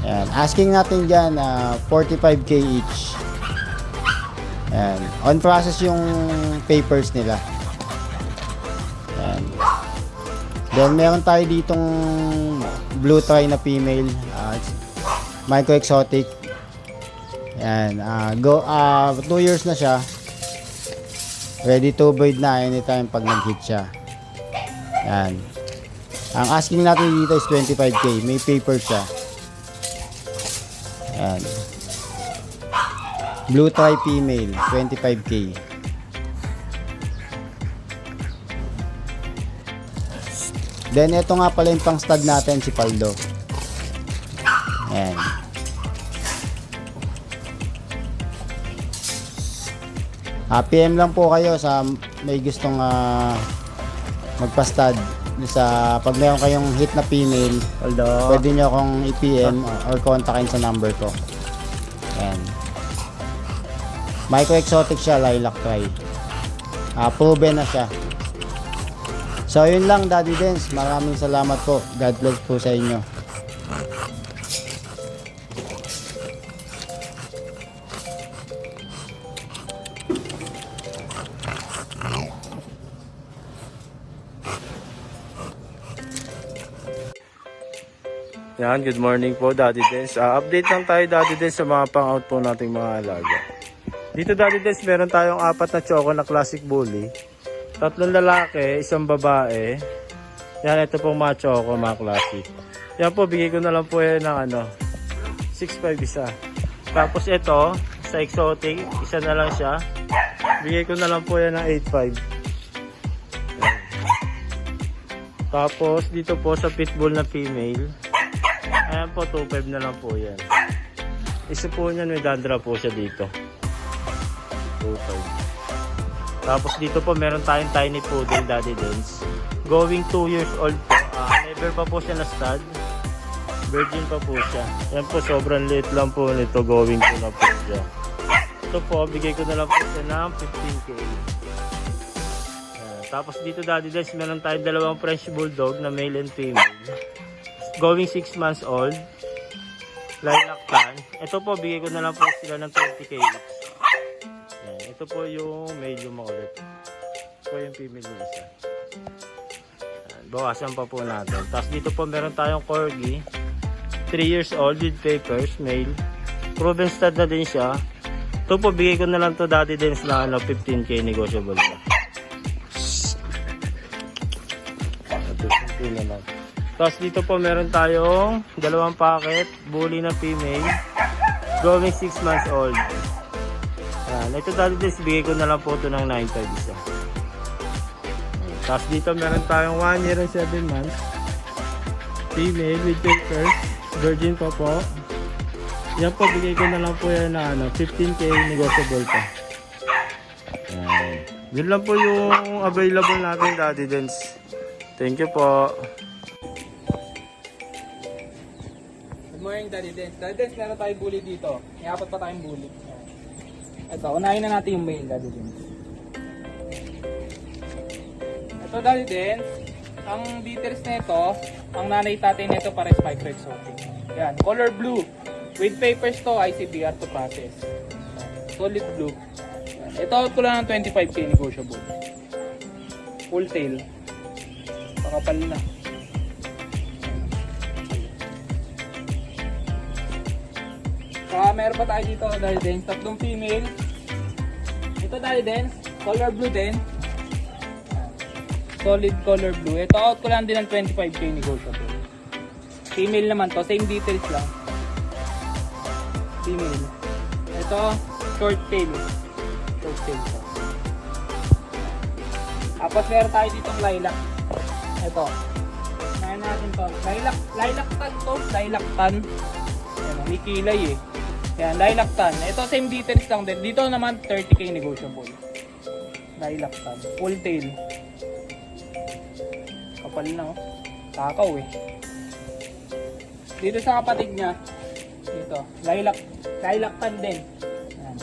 Ayan. Asking natin dyan, 45k each. Ayan. On process yung papers nila. Ayan. Then meron tayo ditong blue tie na female, micro exotic. Ayan. 2 years na siya. Ready to breed na anytime pag nag-hit siya. Ayan. Ang asking natin dito is 25k. May paper siya. Ayan. Blue tie female, 25k. Then ito nga pala yung pang stud natin, si Paldo. Ayan. PM lang po kayo sa may gustong magpa-stud. Sa pag meron kayong hit na female, pwede nyo akong i-PM or kontakin sa number ko. Ayan. Micro exotic siya, lilac try. Proven na siya. So yun lang, Daddy Dens. Maraming salamat po. God bless po sa inyo. Yan, good morning po, Daddy Dens. Update lang tayo, Daddy Dens, sa mga pang-out po nating mga alaga. Dito, Daddy Dens, meron tayong 4 na choco na classic bully. 3 lalaki, 1 babae. Yan, ito pong mga choco, mga classic. Yan po, bigay ko na lang po yan ng 6.5 isa. Tapos ito, sa exotic, isa na lang siya. Bigay ko na lang po yan ng 8.5. Yan. Tapos, dito po sa pitbull na female. Ayan po, 2.5 na lang po yan. Isa po niyan, may dandra po siya dito. 2.5. Tapos dito po, meron tayong tiny poodle, Daddy Dens. Going 2 years old po. Never pa po siya na stud. Virgin pa po siya. Ayan po, sobrang late lang po nito. Going 2 na po siya. Ito po, bigay ko na lang po siya ng 15k. Ayan. Tapos dito, Daddy Dens, meron tayong 2 French Bulldog na male and female. Going 6 months old. Lilac tan. Ito po, bigay ko na lang po sila ng 20k each. Yan. Ito po yung male yung makulit. Ito po yung female yung isa. Yan. Bawasan pa po natin. Tapos dito po meron tayong corgi. 3 years old with papers. Male. Proven stud na din siya. Ito po, bigay ko na lang to, Daddy Dens, na 15k negotiable pa. Ito, 15 na lang. Tapos dito po meron tayong 2 packet, bully na female, going 6 months old. Yan. Ito, Daddy Dens, bigay ko na lang po ito ng 9.5 isa. Tapos dito meron tayong 1 year and 7 months, female with papers, virgin pa po. Yan po, bigay ko na lang po yan na 15k negotiable pa. Yan. Yun lang po yung available natin, Daddy Dens. Thank you po. Good morning, Daddy Dens. Daddy Dens, meron tayong bully dito. May 4 pa tayong bully. Ito, unahin na natin yung male, Daddy Dens. Ito, Daddy Dens, ang details nito, ang nanay tatay nito pares micro exotic. Yan, color blue. With papers to, ICBR to process. Solid blue. Yan. Ito, out ko lang ng 25k negotiable. Full tail. Pakapal na. Meron pa tayo dito, Daddy Dens, 3 female. Ito, Daddy Dens, color blue din. Solid color blue. Ito, out ko lang din ng 25k negotiable. Female naman to, same details lang. Female. Ito, short tail. Short tail to. Tapos meron tayo ditong lilac. Ito. Ngayon natin to. Lilac tan to. Lilac tan. Ayan, may kilay eh. Yan, lilac tan. Ito, same details lang din. Dito naman, 30k negotiable. Lilac tan. Full tail. Kapal na oh. Takaw eh. Dito sa kapatid niya, dito, lilac tan din. Yan.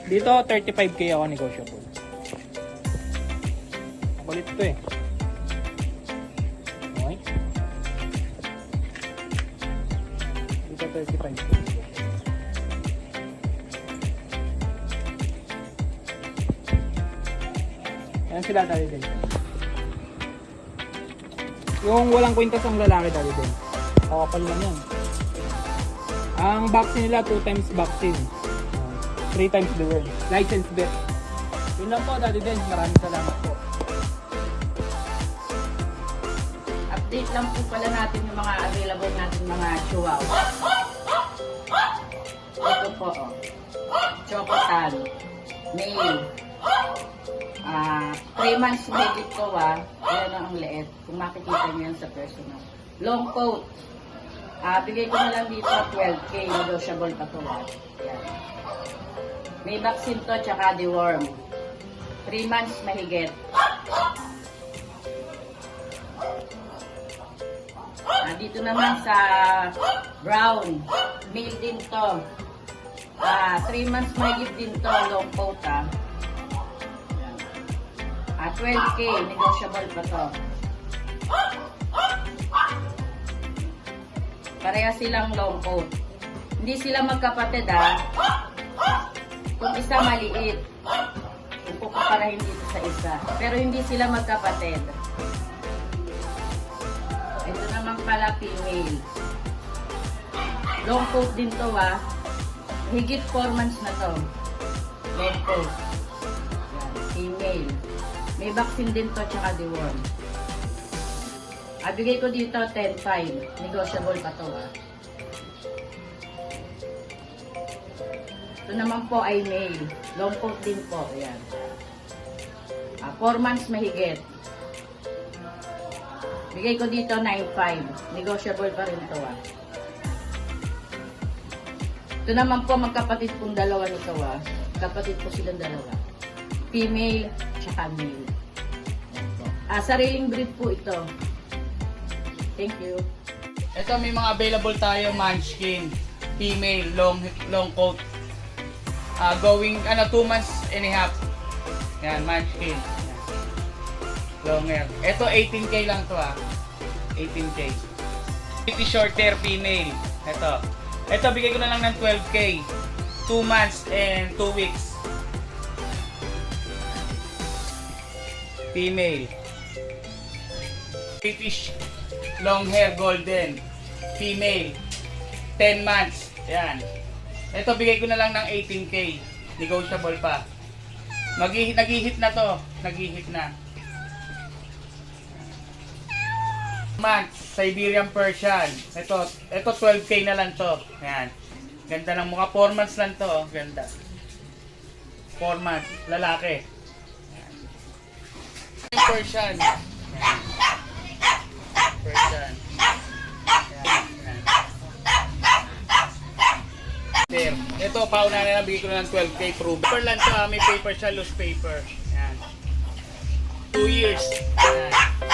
Dito, 35k ako negotiable. Makulit ito eh. Okay. Dito 35. Ayan sila dali din. Yung walang kwintas ang lalaki dali din. Kakapal lang yan. Ang vaccine nila 2 times vaccine. 3 times the world. License bet. Yun lang po dali din. Maraming salamat po. Update lang po pala natin yung mga available natin mga chihuahua. Ito po, oh. Chocotan. Male. 3 months mahigit ko ayan ang liit. Kung makikita niyo yan sa personal. Long coat. Bigay ko na lang dito 12K. Negotiable pa to. Yan. May vaccine to tsaka deworm. 3 months mahigit. Dito naman sa brown. Male din to. 3 months mahigit din to. Long coat 12K, negotiable pa to. Pareha silang long coat. Hindi sila magkapatid Kung isa maliit, kung kukuparahin dito sa isa. Pero hindi sila magkapatid. Ito naman pala female. Long coat din to Higit 4 months na to. Long coat. Female. May vaccine din to tsaka deworm. Bigay ko dito 10.5. Negotiable pa to Ito naman po ay male. Long coat din po. Ayan. 4 months mahigit. Bigay ko dito 9.5. Negotiable pa rin to Ito naman po magkapatid kong dalawa nito Kapatid po silang dalawa. Female tsaka male. Sariling breed po ito. Thank you. Ito may mga available tayo munchkin. Female, long coat. Going 2 months and a half. Yan, munchkin. Long hair. Ito 18K lang to 18K. Pretty short hair female. Ito bigay ko na lang ng 12K. 2 months and 2 weeks. Female. British long hair golden. Female. 10 months. Yan. Ito bigay ko na lang ng 18K. Negotiable pa. Nag-hit na to. Nag-hit na. Months. Siberian Persian. Ito 12K na lang to. Yan. Ganda ng mukha. 4 months lang to. Ganda. 4 months. Lalaki. Persian. Persian. There. Ito, pauna na lang, bigay ko na ng 12K proof. Paper lang to may paper siya, loose paper. Yan. 2 years. Yan.